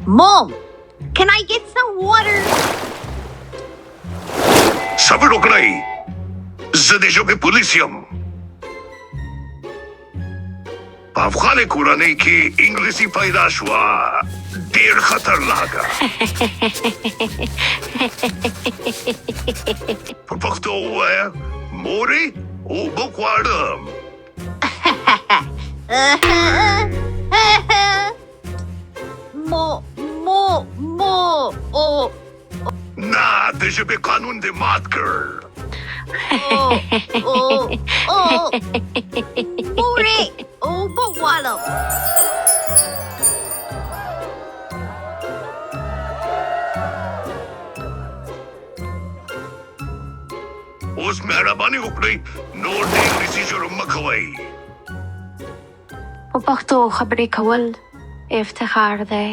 Mom, can I get some water? صبر وکړئ، زه د ژبې پولیس یم. په افغان کورنۍ کې انګلیسي پیدا شوه، ډېر خطرناکه. په پښتو ووایه، مورې اوبه غواړم. نه، د ژبې قانون دې مات کړ. مورې اوبه غواړم. اوس مهرباني وکړئ، نور د انګلیسي جرم مه کوئ. په پښتو خبرې کول افتخار دی.